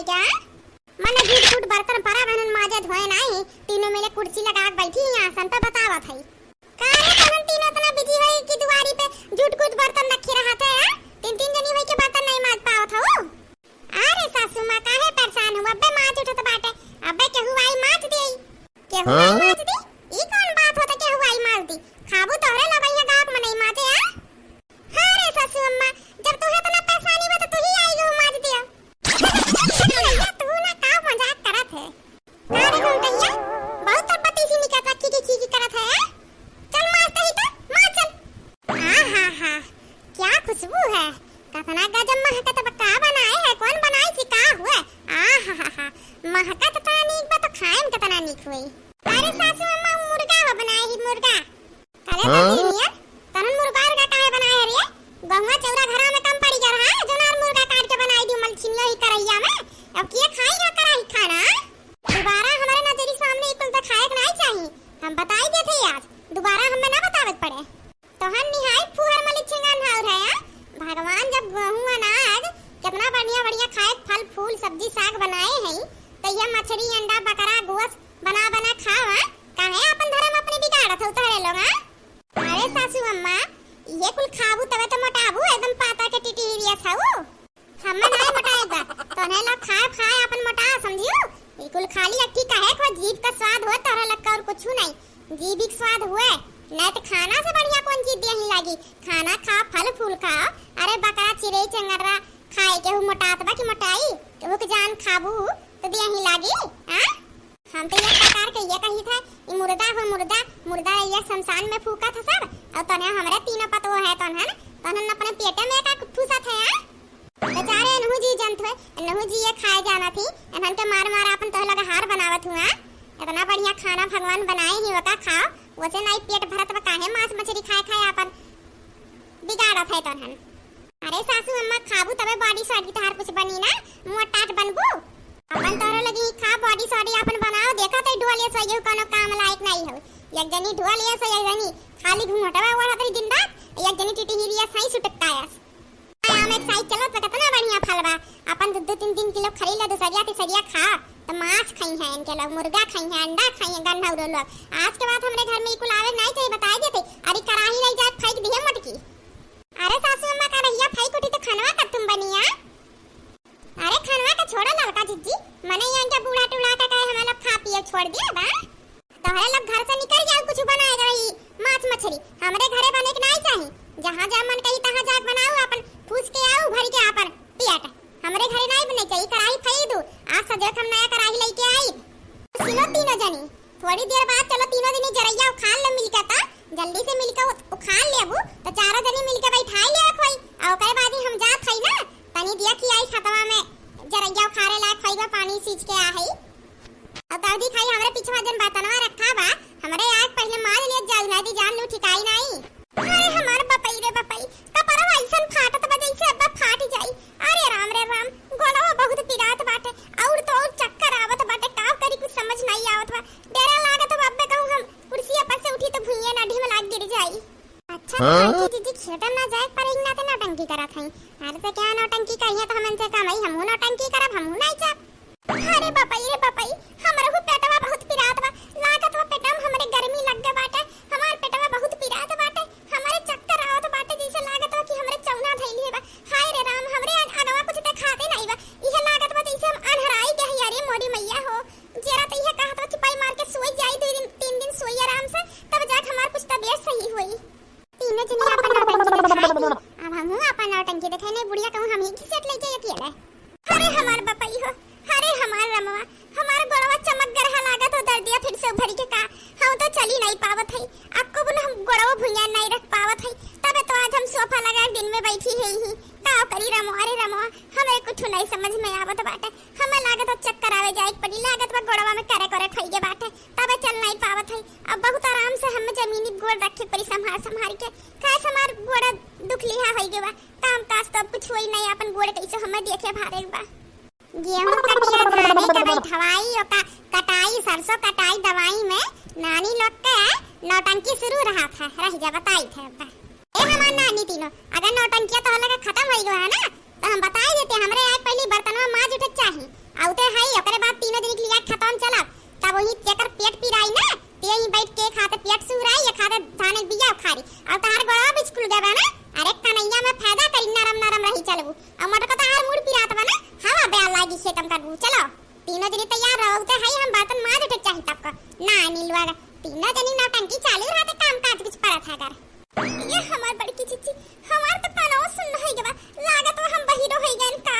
है क्या? मने झूठ फूट बर्तन परा बनन माजे धोए नहीं, तीनों मिले कुर्सी लगा के बैठी हैं आसन पे बतावत है। काहे तहन तीनों इतना बिजी है कि दुआरी पे झूठ फूट बर्तन रखी रहत है? तीन तीन जनी होई के बर्तन नहीं माज पावत हो। अरे सासू मां काहे परेशान हो? अबे माज उठत बाटे, अबे केहू आई माज देई, केहू आई माज दी। ई कौन बात होता केहू आई माज दी? खाबू तोहरे लगैया गाक में नहीं माजे आ? हां रे सासू अम्मा, जब तू इतना परेशानी बा तो तू ही आई गो माज दिया। तू ना का मजाक करत है? अरे घंटैया बहुत तपती सी निकत रखी की करत है। चल माज दही तो माज चल। हा हा क्या खुशबू है, कितना गजब महकत बका बनाए है, कौन बनाई सी का हुआ? हा महकत तो नीक बा तो खाए में कितना नीक हुई। अरे सासू अम्मा मुर्गा हो बनाए ही मुर्गा। अरे बकरिया तनन मुर्गा काहे बनाए है रे? गंगा चौरा घरा में कम पड़ी जा रहा है, जोनार मुर्गा काट के बनाई दी मलछिनिया ही करैया में। अब के खाई ना कराई खाना? दोबारा हमारे नजरी सामने इकुल तो खाए नहीं चाहिए, हम बताई देते आज, दोबारा हमें ना बतावत पड़े। तोहन निहाई फुहर मलिछिंगा नाउर है। भगवान जब गेहूं अनाज कितना बढ़िया बढ़िया खाए फल फूल सब्जी साग बनाए हैं, तो ये मछली अंडा बकरा गोश्त बना बना खावा, काहे अपन धर्म अपने बिगाड़त हो तोहरे लोग? अरे सासू अम्मा ये कुल खाबू तबे तो मोटाबू, एकदम पाता के टिटिरिया खाऊ। हमें नहीं मोटाएगा, तोहरे लोग खाए अपन मोटा समझियो। ये कुल खाली अट्ठी काहे को जीभ का स्वाद हो, तोहरे लोग का और कुछ नहीं, जीभ का स्वाद हुए नहीं तो खाना से बढ़िया कौन चीज देही लागी? खाना खा फल फूल खाओ। अरे बकरा चिड़ै चंगरा खाए के हु मोटात बा कि मोटाई केहू के जान खाबू तो देही लागी। हां हम तो ये प्रकार के ये कही था ई मुर्दा हो मुर्दा ये शमशान में फूका था सब, और तने हमरे तीनों पतो है तनन अपने पेटे में का फूसा था। बेचारे नहु जी जंत है, नहु जी ये खाए जाना थी, एनन के मार अपन तो लगा हार बनावत हुआ। इतना बढ़िया खाना भगवान बनाए ही होता खाओ, वैसे नहीं पेट भरत बा काहे मांस मछली खाए अपन बिगाड़त है तनन। अरे सासू अम्मा खाबू तबे बॉडी सॉडी तहार कुछ बनी ना, मोटाट बनबू। अपन तोरे लगी खा बॉडी सॉडी अपन बनाओ, देखा तो ढोलिया सही कोनो काम लायक नहीं हो। एक जनी ढोलिया सही एक जनी खाली घूमटवा ओढ़त रही दिन रात, एक जनी टिटिहिरिया सही सुटकायास। आम एक साइड चलो तो कितना बढ़िया फल बा, अपन 2-3 किलो खरीद ले तो सरिया खा तो मांस खाई है इनके लोग, मुर्गा खाई है, अंडा खाई है, गन्ना उड़ो लोग। आज के बाद हमरे घर में इकुल आवे नहीं चाहिए, बता देते। अरे कराही नहीं जाए फेंक दिए मटकी। अरे सासू अम्मा का रहिया फेंक उठी तो खनवा का तुम बनिया? अरे खनवा का छोड़ो लड़का जीजी, मने यहां के बूढ़ा टूला का कहे हमें लोग खा पिए छोड़ दिया बा। तोहरे लोग घर से निकल जाओ, कुछ बनाएगा रही मांस मछली, हमरे घरे बने के नहीं चाहिए। जहां जा मन कही तहां जाके बनाओ, अपन फूस के आओ भर के अपन पियाट। हमरे घरे नहीं बने चाहिए, कराही फेंक दो। आज सजे हम नया कराही लेके आई, सिलो तीनों जनी थोड़ी देर बाद चलो तीनों जनी जरैया उखाड़ ले मिलके, ता जल्दी से मिलके उखाड़ लेबू तो चारों जनी मिलके बैठाई ले खोई, और ओकरे बाद ही हम जात हई ना तनी दिया कि आई खतवा में जरैया उखाड़े ला खइबा पानी सींच के आ हई, और दादी खाई हमरे पिछवा जन बर्तनवा रखा बा, हमरे आग पहले मार ले जाई ना दी जान लू ठिकाई नहीं। अरे हमार बपई रे बपई कपड़ा ऐसन फाटत बा जैसे अब फाट जाई। अरे राम रे राम गोलवा बहुत पिरात बाटे, और तो और चक्कर आवत बाटे, का करी कुछ समझ नहीं आवत बा। डेरा लागत बा, अबे कहूं हम कुर्सी पर से उठी तो भुइया नाडी में लाग गिर जाई। अच्छा दीदी खेतन ना जाए पर इना ते नौटंकी करत हई। अरे तो क्या नौटंकी कहिए तो हमन से कमाई हमहु नौटंकी करब, हमहु नहीं जाब। अरे बपई रे बपई हमरहु पेटवा बहुत पिरात बा, लागत बा पेटम हमरे गर्मी लग गे बाटे, हमार पेटवा बहुत पिरात बाटे, हमरे चक्कर आवत बाटे, जैसे लागत बा कि हमरे चौना धइली है बा। हाय रे राम हमरे अगवा कुछ ते खाते नहीं बा, इहे लागत बा जैसे हम अनहराई गए यारे मोरी मैया हो। जरा तो इहे कहत बा कि पाई मार के सोई जाई 2-3 दिन सोई आराम से, तब जाके हमार कुछ तबीयत सही होई। तीनों जने अपन नौटंकी दिखाई, अब हमहु अपन नौटंकी दिखाई नहीं बुढ़िया कहूं हम ही घिसेट ले जाई अकेले। अरे हमार बपई हो, अरे हमार रमवा हमार गोड़वा चमक गरहा लागत हो, दर्दिया फिर से भरी के का हम तो चली नहीं पावत हई, आपको बुन हम गोड़वा भुइया नहीं रख पावत हई, तबे तो आज हम सोफा लगा दिन में बैठी है ही का करी रमवा। अरे रमवा हमें कुछ नहीं समझ में आवत बाटे, हमें लागत चक्कर आवे जाए पड़ी, लागत बा गोड़वा में करे करे खइगे बाटे, तबे चल नहीं पावत हई। अब बहुत आराम से हम जमीनी गोड़ रखे पड़ी संभाल के, काहे हमार गोड़ दुख लिहा होई गे बा, काम काज तो कुछ होई नहीं, अपन गोड़ कैसे हमें देखे भारे बा। गेहूं कटिया धाने के बैठवाई ओका कटाई सरसों कटाई दवाई में नानी लोग के नौटंकी शुरू रहा था, रह जा बताई थे। ए हमार नानी तीनों अगर नौटंकिया तो लगा खत्म हो गया है ना, तो हम बताई देते हमरे आए पहली बर्तनवा माज उठे चाहिए, औते है हम बर्तन माज उठे चाहिए तब का ना नीलवा तीनों जनी नौटंकी चालू रहते काम काज कुछ पड़ा था कर ये हमार बड़की चिच्ची हमार तो कानवा सुन है गवा लागत हम बहिरो है गन का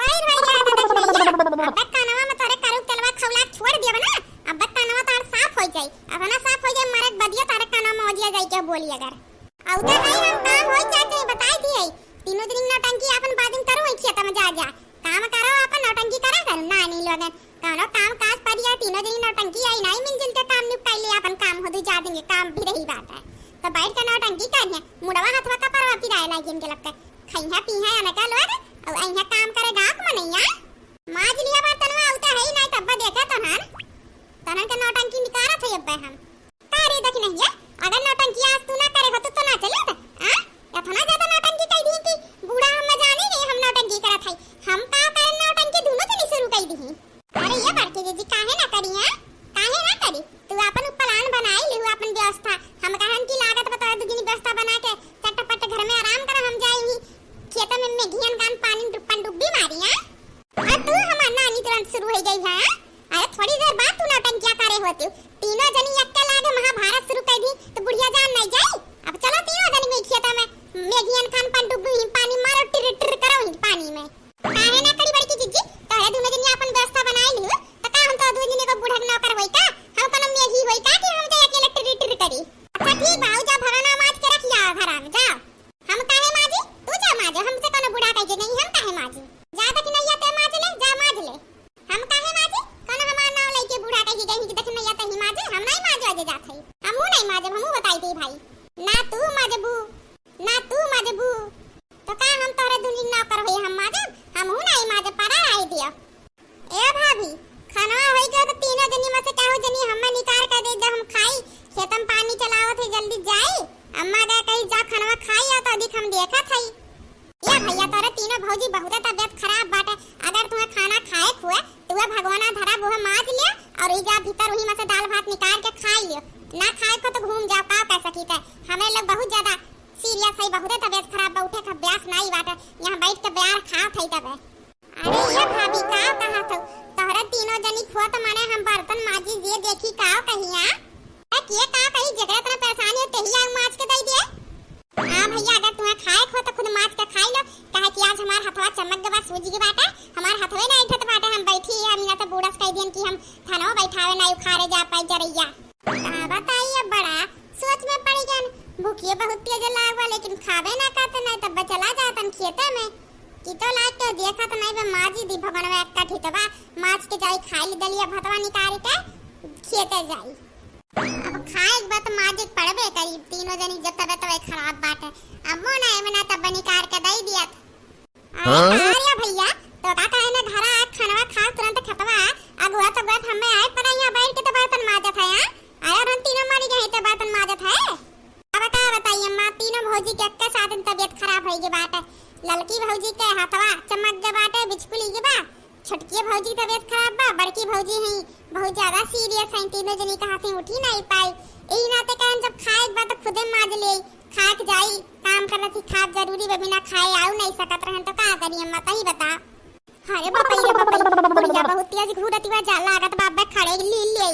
बाहर भाई जा अब कानवा में तोरे करू तलवा खौला छोड़ दिया ना अब कानवा तार साफ हो जाई अब ना साफ हो जाए मरद बदिया तारे कानवा में ओजिया जाई के बोली अगर औते है हम काम हो जाए बताई दिए तीनों दिन नौटंकी अपन बादिन करो खेत में जा काम करो अपन नौटंकी करा कर ना नी लोगन कानो काम काज परिया तीनों दिन नौटंकी आई नहीं मिलजुल के काम निपटाई ले अपन काम हो जा देंगे काम भी रही बात है तो बैठ के नौटंकी करने मुड़वा हाथवा का परवा पिराए लागी इनके लगता खइया पीहा या नका लोग और अइहा काम करे गाक मनैया माज लिया बर्तनवा औता है नहीं तब देखा तनन के नौटंकी निकारत है अब हम तारे देख नहीं है अगर नौटंकी आज तू ना करे हो तो ना चले हां इतना ज्यादा नौटंकी कह दी कि बूढ़ा हम जाने नहीं हम नौटंकी करत है हम का करे नौटंकी दोनों जनी शुरू कर दी अरे ये बड़के जी काहे ना करी है काहे ना करी तू अपन प्लान बनाई ले अपन व्यवस्था हम कहन की लागत बता दूनी व्यवस्था बना के चटपट घर में आराम कर हम जाई खेत में मेघियन गान पानी डुब्बी मारी है और तू हमार नानी तुरंत शुरू हो गई है अरे थोड़ी देर बाद तू नौटंकिया करे होती तीनों जनी एक लागे महाभारत शुरू कर दी तो बुढ़िया जान नहीं जाई अब चलो तीनों जनी में खेत में मेघियन खान पानी डुब्बी पानी मारो टिर टिर करो पानी में काहे ना करी बड़की जिज्जी तोरे दोनों जनी अपन व्यवस्था बनाई लियो त का हम तो दो जनी को बुढ़ा ना करवई का हम कोनो मेघी होई का कि हम जाए अकेले टिर टिर करी अच्छा ठीक बा जा भगना माज के रखिया घर में जाओ हम काहे माजी तू जा माज हमसे कोनो बुढ़ा कह के नहीं हम काहे माजी जा तक नहीं आते माज ले जा माज ले हम काहे माजी कोनो हमार नाम लेके बुढ़ा कह के कहीं कि तक नहीं आते ही माजे हम नहीं माज आजे जात है हमहू नहीं माजे हमहू बताई दे भाई ना तू माजबू ना तू माजबू तो का हम तोरे दुनी ना कर होई हम माजे हमहू नहीं माजे पड़ा आई दिया ए भाभी खाना होई गया तो तीनों जनी में से काहो जनी हम्मा निकाल कर दे जब हम खाई खेतम पानी चलावत है जल्दी जाई अम्मा गए कहीं जा खाना खाई आ तो अधिक हम देखा थई या भैया तोरे तीनों भौजी बहुत तबियत खराब बाटे अगर तुम्हें खाना खाए खुए तो भगवाना धरा वो माज लिया और ई जा भीतर वही में से दाल भात निकाल के खा लियो ना खाए को तो घूम जाओ का कह सकी है हमें लोग बहुत ज्यादा सीरियस है बहुत तबियत खराब बा उठे का ब्यास नहीं बाटे यहां बैठ के ब्यार खा थई तबे अरे ये भाभी का कहा तो तोहरा तीनों जनी खो तो माने हम बर्तन माजी जे देखी का कहिया ए के का कही जगह इतना परेशानी है तेहिया माज के दई दे हां भैया अगर तुम्हें खाए खो तो खुद माज के खाई लो कहे कि आज हमार हथवा चमक गवा सूजी के बाटे हमार हथवे नहीं उठत बाटे हम बैठी हम ना तो बूढ़स कह दियन कि हम थानो बैठावे नहीं उखाड़े जा पाई जरैया का बताइए बड़ा सोच में पड़ी गन भूखिए बहुत तेज लागवा लेकिन खावे ना काते नहीं तब चला जातन खेते में की तो लाग के देखा तो नहीं बे माजी दी भगवान एक का ठितवा माज के जाई खाई ले दलिया भतवा निकाल के खेते जाई अब खाए एक बात माजी पड़बे करीब तीनों जनी जब तबे तबे खराब बात है अब वो ना में ना तब निकाल के दई दिया अरे आर्या भैया तो का कहे ना घरा खाना खा तुरंत खतवा अगवा तो बात हमें आए पर यहां बैठ के तो बर्तन माजत है आया हम तीनों मारी गए तो बर्तन माजत है अब का बताइए मां तीनों भौजी के एक साथ तबीयत खराब होई के बात है ललकी भौजी के हाथवा चमक के बात है बिचकुली के बा छोटकी भौजी तबीयत खराब बा बड़की भौजी है बहुत ज्यादा सीरियस है तीनों जनी का हाथ उठी नहीं पाई एही नाते कहन जब खाए एक बात खुदे माज ले खाक जाई काम करना थी खाब जरूरी बे बिना खाए आऊ नहीं सकत रहन तो का करी अम्मा तही बता अरे बापा रे बापा बुढ़िया बहुत तेज घूरती बा जा लागत बाबा खड़े ली ले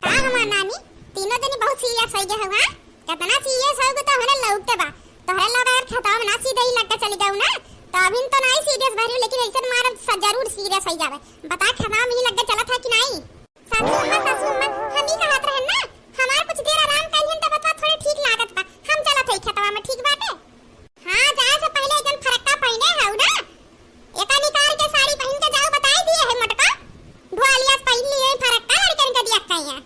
का हमार नानी तीनों जनी बहुत सीरियस हो गए हुआ कितना सीरियस हो गए तो हमरे लौटते बा तोहरे लोग अगर खतवा में ना सीधे ही लग के चली जाऊ ना तो अभी तो नहीं सीरियस भरी लेकिन ऐसे मार जरूर सीरियस हो जावे बता खतवा में ही लग के चला था कि नहीं सासू अम्मा हम ही कहत रहन ना हमार कुछ देर आराम करियन तब बता थोड़े ठीक लागत बा हम चला थे खतवा में ठीक बाटे हां जाए से पहले एकदम फरक्का पहने हौ ना एका निकाल के साड़ी पहन के जाओ बताई दिए है मटका ढोलिया पहन लिए फरक्का लड़कन के दिया कहिया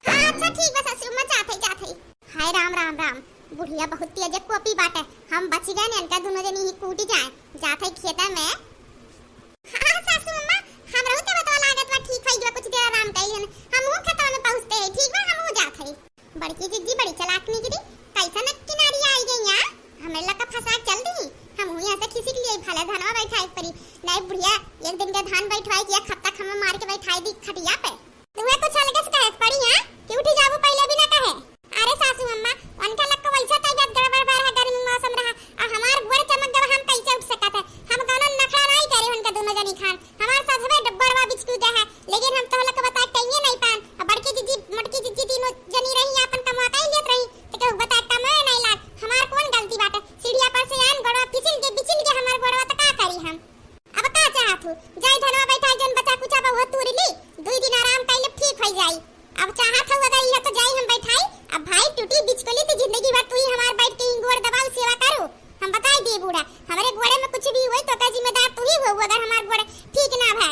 हां अच्छा ठीक बा सासू अम्मा जाते हाय राम राम राम बुढ़िया बहुत तेज कोपी बाटे हम बच गए ने इनका दोनों जनी ही कूटी जाए जाते खेता में हां सासू अम्मा हम रहू ते बता लागत बा ठीक है कुछ देर आराम कइलन हम हूं खेता में पहुंचते है ठीक बा हम हो जात है बड़की जिज्जी बड़ी चालाक निकली कैसा न किनारी आई गई यहां हमें लगा फंसा चल दी हम हूं यहां से खिसक लिए भले धनवा बैठाई परी नहीं बुढ़िया एक दिन के धान बैठवाई किया खत्ता खम्मा मार के बैठाई दी खटिया पे तुम्हें कुछ अलग से कहे पड़ी हां कि उठी जाबो पहले भी ना कहे अरे सासू अम्मा उनका लग को वैसा तबियत गड़बड़ बार है गर्मी मौसम रहा और हमार गोड़ चमक गवा हम कैसे उठ सकत है हम कोनो नखरा नहीं करे उनका दोनों जनी खान हमार साथ में डब्बड़वा बिचकू दे है लेकिन हम तो लग करत हूं जाई धनवा बैठाई जन बचा कुचा बहुत दूर ली 2 दिन आराम कइले ठीक हो जाई अब चाहत हूं अगर यह तो जाई हम बैठाई अब भाई टूटी बिचकोली तो जिंदगी भर तू ही हमार बैठ के गोड़ दबाव सेवा करू हम बताई दे बूढ़ा हमारे गोड़े में कुछ भी होई तो का जिम्मेदार तू ही हो अगर हमार गोड़ ठीक ना भै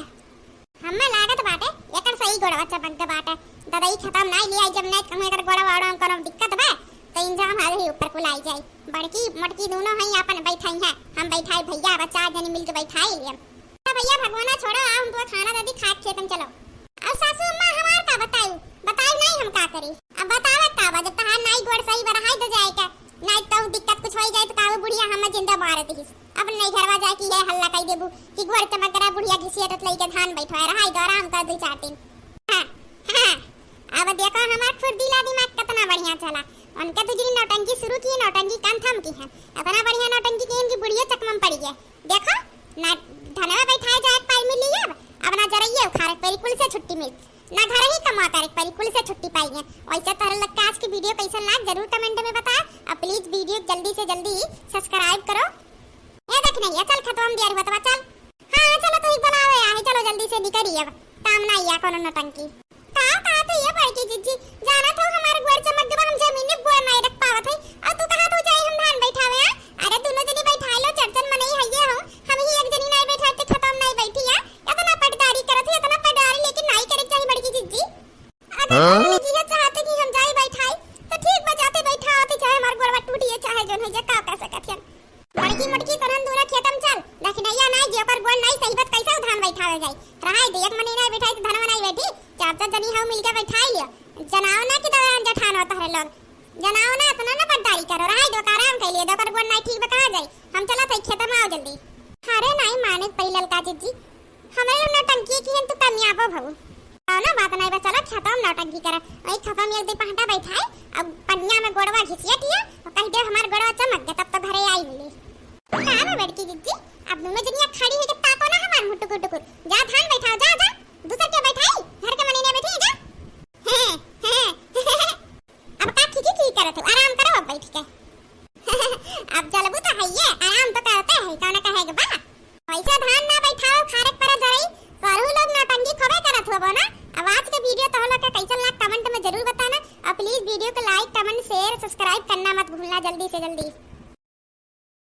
हमें लागत बाटे एकर सही गोड़वा चमक दे बाटे ददाई खत्म नहीं लिया जब नहीं कम एकर गोड़ा वाड़ा हम कोनो दिक्कत बा तो इंजाम हाल ही ऊपर को लाई जाई बड़की मटकी दोनों हई अपन बैठाई है हम बैठाई भैया बच्चा जनी मिलके बैठाई लियम भैया भगवाना छोड़ो हम तो खाना दादी खा के खेतन चलो अब सासू अम्मा हमार का बताई नहीं हम का करी अब बतावत का जब तहार नाई गोड़ सही बरहाई तो जाए का नहीं तो दिक्कत कुछ हो जाए तो काऊ बुढ़िया हम जिंदा मार देहिस अब नहीं घरवा जाए कि ये हल्ला कई देबू कि गोड़ चमक करा बुढ़िया घिसियत लई के धान बैठवा रहाई तो आराम कर 2-4 दिन हां अब देखो हमार फुर्तीला दिमाग कितना बढ़िया चला उनका तो जिन नौटंकी शुरू की नौटंकी कान थम की है इतना बढ़िया नौटंकी की इनकी बुढ़िया चकमम पड़ी है देखो ना धनवा बैठाए जाए पाई मिली अब ना जरइए खारक परिकुल से छुट्टी मिल ना घर ही कमा कर परिकुल से छुट्टी पाई है वैसे तरह लग आज की वीडियो कैसा लगा जरूर कमेंट में बता और प्लीज वीडियो जल्दी से जल्दी सब्सक्राइब करो ये देखने ये चल खत्म दिया बतवा चल हां चलो तो बनाओ यार चलो जल्दी से निकलिए अब काम ना या कोनो नौटंकी का तो ये बड़की जिज्जी जाना तो हमारे गोड़ चमक दबा हम जमीन में गोड़ नहीं रख पावत है और तू कहां तो जाई हम धान बैठावे अरे दोनों जनी बैठा लो चढ़चन में नहीं हइए हो हम ही एक जनी नहीं बैठाते खत्म नहीं बैठी है इतना पटदारी करत है इतना पटदारी लेकिन नहीं करे चाहिए बड़की जिज्जी अगर जी चाहते कि हम जाई बैठाई तो ठीक बजाते बैठा होते चाहे हमार गोड़वा टूटिए चाहे जोन है का कर सकत है बड़की मटकी करन दूरा खेतम चल देखनैया नहीं जे ओकर गोड़ नहीं सही बात कैसे धान बैठावे जाई रहाई दे एक महीना बैठाई तो धनवा नहीं बैठी चार जनी हम मिलके बैठाई लियो जनाओ ना कि जठान होता है लोग जनाओ ना इतना ना पटदारी करो रहाई दो आराम कर लिए दोकर गोड़ नहीं ठीक बता जाई हम चला तो खेत में आओ जल्दी अरे नहीं माने पहिलल का जिज्जी हमरे लोग नौटंकी की हैं तो कामयाब हो भऊ आओ ना बात नहीं बस चलो खत्म नौटंकी करा ओई खत्म एक दे पहटा बैठाई अब पन्निया में गोड़वा घिसियटिया और कह दे हमार गोड़वा चमक गया तब तो घरे आई मिली कहां में बैठी जिज्जी अब दोनों जनिया खड़ी है के ताको ना हमार मुटुकुर टुकुर जा धान बैठाओ जा जा दूसरा क्या बैठाई घर के महीने बैठी जा अब का की करत हो आराम करो अब बैठ के अब जलबू तो है ये आराम तो करते है कौन कहे के बा ऐसा धान ना बैठाओ खारक पर जरई करू लोग नौटंकी खोबे करत हो ना अब आज के वीडियो तो लोग का कैसा लगा कमेंट में जरूर बताना और प्लीज वीडियो को लाइक कमेंट शेयर सब्सक्राइब करना मत भूलना जल्दी से जल्दी।